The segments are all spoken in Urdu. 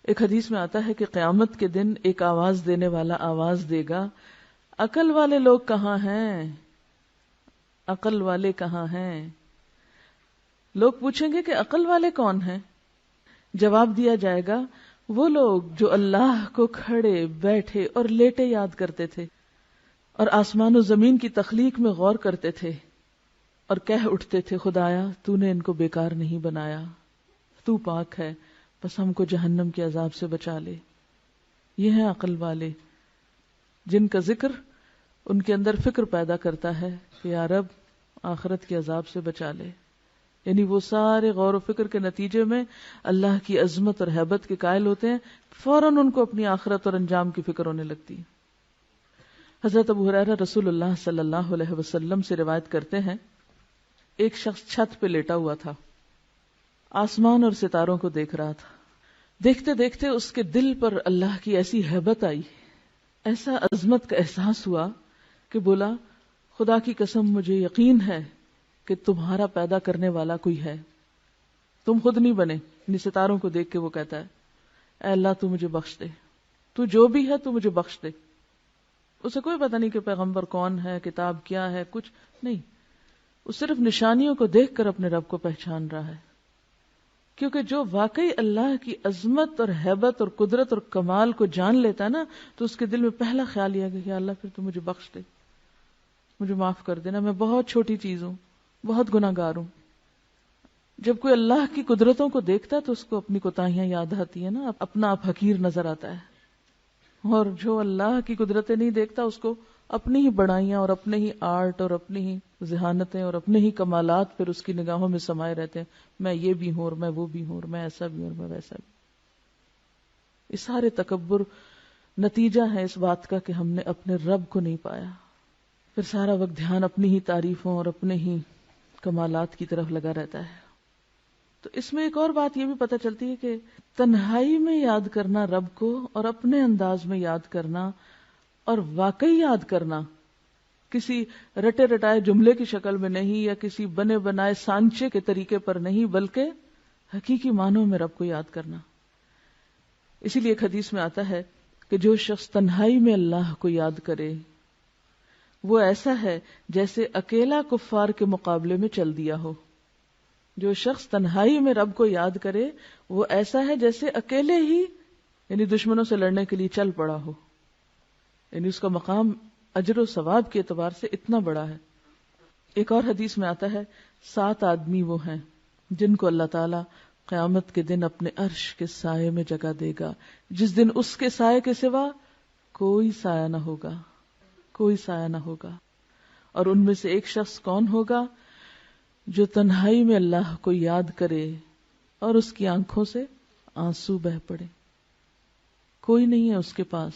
ایک حدیث میں آتا ہے کہ قیامت کے دن ایک آواز دینے والا آواز دے گا، عقل والے لوگ کہاں ہیں؟ عقل والے کہاں ہیں؟ لوگ پوچھیں گے کہ عقل والے کون ہیں؟ جواب دیا جائے گا، وہ لوگ جو اللہ کو کھڑے بیٹھے اور لیٹے یاد کرتے تھے، اور آسمان و زمین کی تخلیق میں غور کرتے تھے، اور کہہ اٹھتے تھے، خدایا تو نے ان کو بیکار نہیں بنایا، تو پاک ہے، بس ہم کو جہنم کے عذاب سے بچا لے۔ یہ ہیں عقل والے، جن کا ذکر ان کے اندر فکر پیدا کرتا ہے کہ یا رب آخرت کے عذاب سے بچا لے۔ یعنی وہ سارے غور و فکر کے نتیجے میں اللہ کی عظمت اور ہیبت کے قائل ہوتے ہیں، فوراً ان کو اپنی آخرت اور انجام کی فکر ہونے لگتی ہے۔ حضرت ابو ہریرہ رسول اللہ صلی اللہ علیہ وسلم سے روایت کرتے ہیں، ایک شخص چھت پہ لیٹا ہوا تھا، آسمان اور ستاروں کو دیکھ رہا تھا۔ دیکھتے دیکھتے اس کے دل پر اللہ کی ایسی ہیبت آئی، ایسا عظمت کا احساس ہوا کہ بولا، خدا کی قسم مجھے یقین ہے کہ تمہارا پیدا کرنے والا کوئی ہے، تم خود نہیں بنے۔ یعنی ستاروں کو دیکھ کے وہ کہتا ہے، اے اللہ تو مجھے بخش دے، تو جو بھی ہے تو مجھے بخش دے۔ اسے کوئی پتہ نہیں کہ پیغمبر کون ہے، کتاب کیا ہے، کچھ نہیں، وہ صرف نشانیوں کو دیکھ کر اپنے رب کو پہچان رہا ہے۔ کیونکہ جو واقعی اللہ کی عظمت اور ہیبت اور قدرت اور کمال کو جان لیتا ہے نا، تو اس کے دل میں پہلا خیال یہ ہے کہ اللہ پھر تو مجھے بخش دے، مجھے معاف کر دینا، میں بہت چھوٹی چیز ہوں، بہت گناہ گار ہوں۔ جب کوئی اللہ کی قدرتوں کو دیکھتا ہے تو اس کو اپنی کوتاہیاں یاد آتی ہیں نا، اپنا آپ حقیر نظر آتا ہے۔ اور جو اللہ کی قدرتیں نہیں دیکھتا اس کو اپنی ہی بڑائیاں اور اپنے ہی آرٹ اور اپنی ہی ذہانتیں اور اپنے ہی کمالات پھر اس کی نگاہوں میں سمائے رہتے ہیں، میں یہ بھی ہوں اور میں وہ بھی ہوں اور میں ایسا بھی ہوں اور میں ویسا بھی۔ یہ سارے تکبر نتیجہ ہے اس بات کا کہ ہم نے اپنے رب کو نہیں پایا، پھر سارا وقت دھیان اپنی ہی تعریفوں اور اپنے ہی کمالات کی طرف لگا رہتا ہے۔ تو اس میں ایک اور بات یہ بھی پتہ چلتی ہے کہ تنہائی میں یاد کرنا رب کو، اور اپنے انداز میں یاد کرنا اور واقعی یاد کرنا، کسی رٹے رٹائے جملے کی شکل میں نہیں یا کسی بنے بنائے سانچے کے طریقے پر نہیں، بلکہ حقیقی معنوں میں رب کو یاد کرنا۔ اسی لیے ایک حدیث میں آتا ہے کہ جو شخص تنہائی میں اللہ کو یاد کرے وہ ایسا ہے جیسے اکیلا کفار کے مقابلے میں چل دیا ہو۔ جو شخص تنہائی میں رب کو یاد کرے وہ ایسا ہے جیسے اکیلے ہی یعنی دشمنوں سے لڑنے کے لیے چل پڑا ہو، یعنی اس کا مقام اجر و ثواب کے اعتبار سے اتنا بڑا ہے۔ ایک اور حدیث میں آتا ہے 7 آدمی وہ ہیں جن کو اللہ تعالی قیامت کے دن اپنے عرش کے سائے میں جگہ دے گا، جس دن اس کے سائے کے سوا کوئی سایہ نہ ہوگا، کوئی سایہ نہ ہوگا۔ اور ان میں سے ایک شخص کون ہوگا؟ جو تنہائی میں اللہ کو یاد کرے اور اس کی آنکھوں سے آنسو بہ پڑے۔ کوئی نہیں ہے اس کے پاس،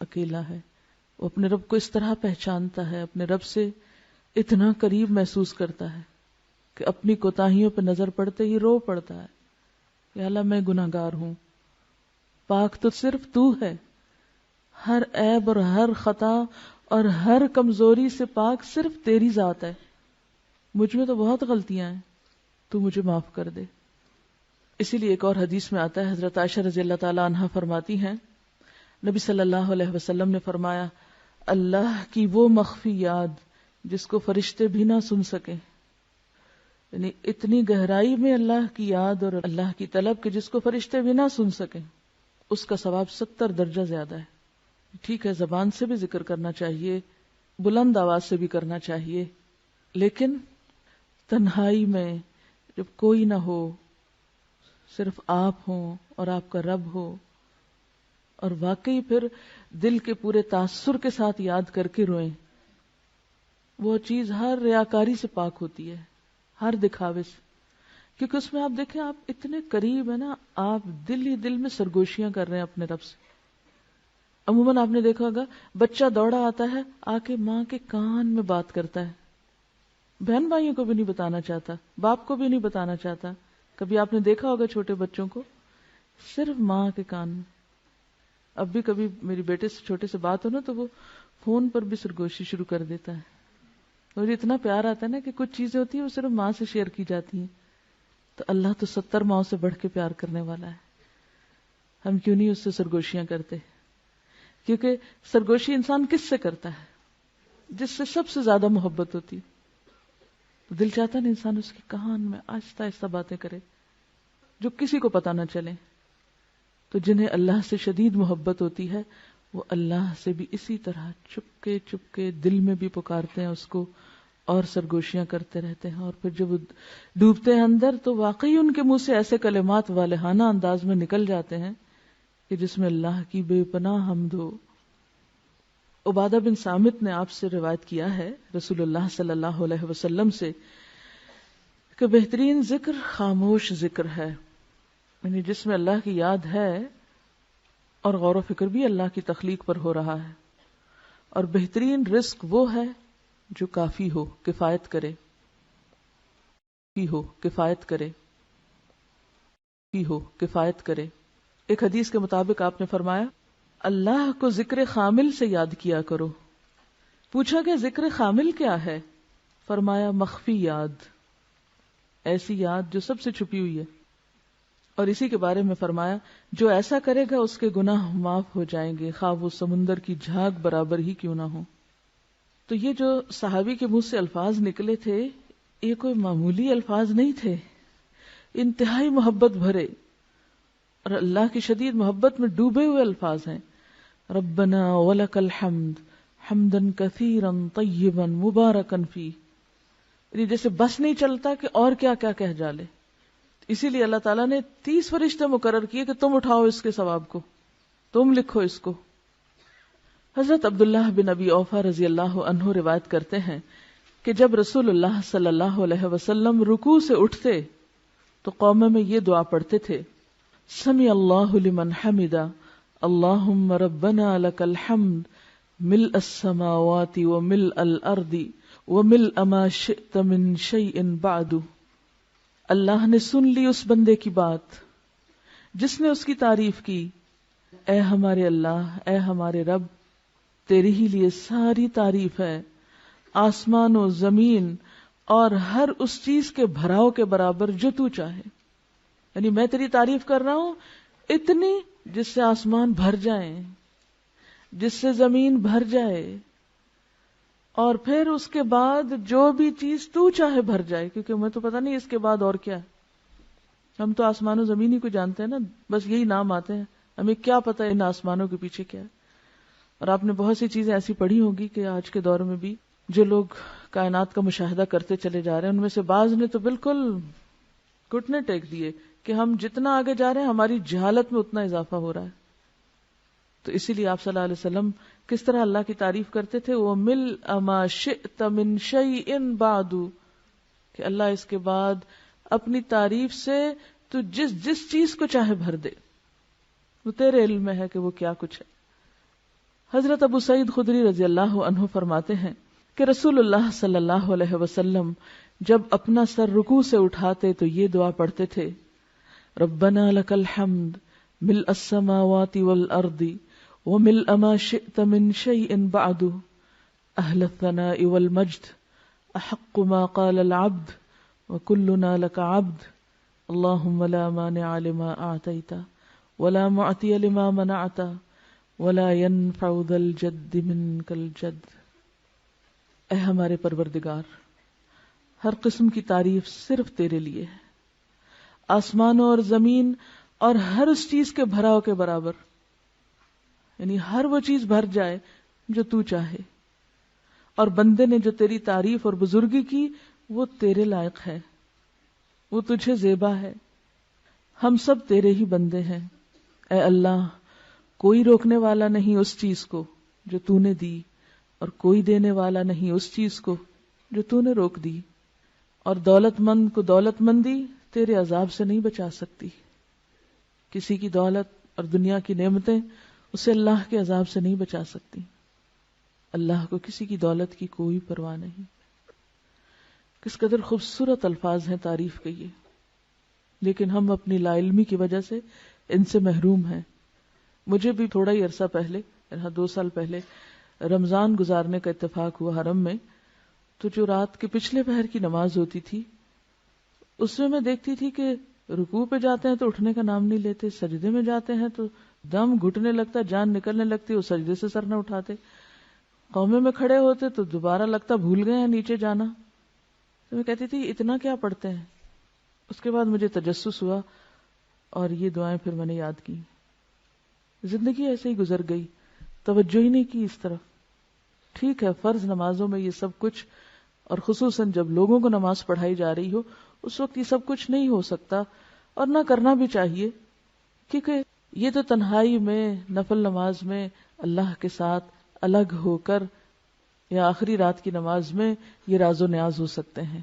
اکیلا ہے، وہ اپنے رب کو اس طرح پہچانتا ہے، اپنے رب سے اتنا قریب محسوس کرتا ہے کہ اپنی کوتاہیوں پہ نظر پڑتے ہی رو پڑتا ہے کہ اللہ میں گناہ گار ہوں، پاک تو صرف تو ہے، ہر عیب اور ہر خطا اور ہر کمزوری سے پاک صرف تیری ذات ہے، مجھ میں تو بہت غلطیاں ہیں، تو مجھے معاف کر دے۔ اسی لیے ایک اور حدیث میں آتا ہے، حضرت عائشہ رضی اللہ تعالی عنہا فرماتی ہیں، نبی صلی اللہ علیہ وسلم نے فرمایا، اللہ کی وہ مخفی یاد جس کو فرشتے بھی نہ سن سکیں، یعنی اتنی گہرائی میں اللہ کی یاد اور اللہ کی طلب کہ جس کو فرشتے بھی نہ سن سکیں، اس کا ثواب 70 درجہ زیادہ ہے۔ ٹھیک ہے، زبان سے بھی ذکر کرنا چاہیے، بلند آواز سے بھی کرنا چاہیے، لیکن تنہائی میں جب کوئی نہ ہو، صرف آپ ہوں اور آپ کا رب ہو، اور واقعی پھر دل کے پورے تاثر کے ساتھ یاد کر کے روئیں، وہ چیز ہر ریاکاری سے پاک ہوتی ہے، ہر دکھاوے سے، کیونکہ اس میں آپ دیکھیں آپ اتنے قریب ہیں نا، آپ دل ہی دل میں سرگوشیاں کر رہے ہیں اپنے رب سے۔ عموماً آپ نے دیکھا ہوگا بچہ دوڑا آتا ہے، آ کے ماں کے کان میں بات کرتا ہے، بہن بھائیوں کو بھی نہیں بتانا چاہتا، باپ کو بھی نہیں بتانا چاہتا۔ کبھی آپ نے دیکھا ہوگا چھوٹے بچوں کو صرف ماں کے کان میں۔ اب بھی کبھی میری بیٹے سے چھوٹے سے بات ہو نا تو وہ فون پر بھی سرگوشی شروع کر دیتا ہے، مجھے اتنا پیار آتا ہے نا کہ کچھ چیزیں ہوتی ہیں وہ صرف ماں سے شیئر کی جاتی ہیں، تو اللہ تو 70 ماؤں سے بڑھ کے پیار کرنے والا ہے۔ ہم کیوں نہیں اس سے سرگوشیاں کرتے؟ کیونکہ سرگوشی انسان کس سے کرتا ہے؟ جس سے سب سے زیادہ محبت ہوتی. تو دل چاہتا ہے انسان اس کی کان میں آہستہ آہستہ باتیں کرے جو کسی کو پتہ نہ چلے. تو جنہیں اللہ سے شدید محبت ہوتی ہے وہ اللہ سے بھی اسی طرح چپکے چپکے دل میں بھی پکارتے ہیں اس کو اور سرگوشیاں کرتے رہتے ہیں. اور پھر جب وہ ڈوبتے ہیں اندر تو واقعی ان کے منہ سے ایسے کلمات والہانہ انداز میں نکل جاتے ہیں کہ جس میں اللہ کی بے پناہ حمد ہو. عبادہ بن صامت نے آپ سے روایت کیا ہے رسول اللہ صلی اللہ علیہ وسلم سے کہ بہترین ذکر خاموش ذکر ہے، یعنی جس میں اللہ کی یاد ہے اور غور و فکر بھی اللہ کی تخلیق پر ہو رہا ہے. اور بہترین رزق وہ ہے جو کافی ہو، کفایت کرے، کفایت کرے. ایک حدیث کے مطابق آپ نے فرمایا اللہ کو ذکر خامل سے یاد کیا کرو. پوچھا کہ ذکر خامل کیا ہے؟ فرمایا مخفی یاد، ایسی یاد جو سب سے چھپی ہوئی ہے. اور اسی کے بارے میں فرمایا جو ایسا کرے گا اس کے گناہ معاف ہو جائیں گے خواہ وہ سمندر کی جھاگ برابر ہی کیوں نہ ہو. تو یہ جو صحابی کے منہ سے الفاظ نکلے تھے یہ کوئی معمولی الفاظ نہیں تھے، انتہائی محبت بھرے اور اللہ کی شدید محبت میں ڈوبے ہوئے الفاظ ہیں. ربنا ولک الحمد حمدا کثیرا طیبا مبارکا فیہ، جیسے بس نہیں چلتا کہ اور کیا کیا کہہ ڈالے. اسی لیے اللہ تعالیٰ نے 30 فرشتے مقرر کیے کہ تم اٹھاؤ اس کے ثواب کو، تم لکھو اس کو. حضرت عبداللہ بن ابی اوفا رضی اللہ عنہ روایت کرتے ہیں کہ جب رسول اللہ صلی اللہ علیہ وسلم رکوع سے اٹھتے تو قوم میں یہ دعا پڑھتے تھے سمع اللہ لمن حمدا اللہم ربنا لک الحمد ملء السماوات وملء الارض وملء ما شئت من شیء بعد. اللہ نے سن لی اس بندے کی بات جس نے اس کی تعریف کی. اے ہمارے اللہ، اے ہمارے رب، تیری ہی لیے ساری تعریف ہے، آسمان و زمین اور ہر اس چیز کے بھراؤ کے برابر جو تو چاہے. یعنی میں تیری تعریف کر رہا ہوں اتنی جس سے آسمان بھر جائیں، جس سے زمین بھر جائے، اور پھر اس کے بعد جو بھی چیز تو چاہے بھر جائے، کیونکہ ہمیں تو پتہ نہیں اس کے بعد اور کیا ہے. ہم تو آسمان و زمین ہی کو جانتے ہیں نا، بس یہی نام آتے ہیں، ہمیں کیا پتہ ان آسمانوں کے پیچھے کیا ہے. اور آپ نے بہت سی چیزیں ایسی پڑھی ہوگی کہ آج کے دور میں بھی جو لوگ کائنات کا مشاہدہ کرتے چلے جا رہے ہیں ان میں سے بعض نے تو بالکل گھٹنے ٹیک دیے کہ ہم جتنا آگے جا رہے ہیں ہماری جہالت میں اتنا اضافہ ہو رہا ہے. تو اسی لیے آپ صلی اللہ علیہ وسلم کس طرح اللہ کی تعریف کرتے تھے، وہ مِلْءَ مَا شِئْتَ مِن شَيْءٍ بَعْدُ، کہ اللہ اس کے بعد اپنی تعریف سے تو جس چیز کو چاہے بھر دے، وہ تیرے علم میں ہے کہ وہ کیا کچھ ہے. حضرت ابو سعید خدری رضی اللہ عنہ فرماتے ہیں کہ رسول اللہ صلی اللہ علیہ وسلم جب اپنا سر رکوع سے اٹھاتے تو یہ دعا پڑھتے تھے ربنا لک الحمد ملء السماوات والارض وملء ما شئت من شيء بعد اهل الثناء والمجد احق ما قال العبد وكلنا لك عبد اللهم لا مانع لما اعطيت ولا معطي لما منعت ولا ينفع ذا الجد منك الجد. اے ہمارے پروردگار، ہر قسم کی تعریف صرف تیرے لیے ہے، آسمانوں اور زمین اور ہر اس چیز کے بھراؤ کے برابر، یعنی ہر وہ چیز بھر جائے جو تو چاہے، اور بندے نے جو تیری تعریف اور بزرگی کی وہ تیرے لائق ہے، وہ تجھے زیبا ہے، ہم سب تیرے ہی بندے ہیں. اے اللہ، کوئی روکنے والا نہیں اس چیز کو جو تو نے دی، اور کوئی دینے والا نہیں اس چیز کو جو تو نے روک دی، اور دولت مند کو دولت مندی تیرے عذاب سے نہیں بچا سکتی. کسی کی دولت اور دنیا کی نعمتیں اسے اللہ کے عذاب سے نہیں بچا سکتی. اللہ کو کسی کی دولت کی کوئی پرواہ نہیں. کس قدر خوبصورت الفاظ ہیں تعریف کے یہ، لیکن ہم اپنی لا علمی کی وجہ سے ان سے محروم ہیں. مجھے بھی تھوڑا ہی عرصہ پہلے، 2 سال پہلے رمضان گزارنے کا اتفاق ہوا حرم میں. تو جو رات کے پچھلے پہر کی نماز ہوتی تھی اس میں دیکھتی تھی کہ رکوع پہ جاتے ہیں تو اٹھنے کا نام نہیں لیتے، سجدے میں جاتے ہیں تو دم گھٹنے لگتا، جان نکلنے لگتی، وہ سجدے سے سر نہ اٹھاتے، قومے میں کھڑے ہوتے تو دوبارہ لگتا بھول گئے ہیں نیچے جانا. تو میں کہتی تھی اتنا کیا پڑھتے ہیں. اس کے بعد مجھے تجسس ہوا اور یہ دعائیں پھر میں نے یاد کی. زندگی ایسے ہی گزر گئی، توجہ ہی نہیں کی اس طرف. ٹھیک ہے فرض نمازوں میں یہ سب کچھ، اور خصوصاً جب لوگوں کو نماز پڑھائی جا رہی ہو اس وقت یہ سب کچھ نہیں ہو سکتا، اور نہ کرنا بھی چاہیے، کیونکہ یہ تو تنہائی میں نفل نماز میں اللہ کے ساتھ الگ ہو کر یا آخری رات کی نماز میں یہ راز و نیاز ہو سکتے ہیں.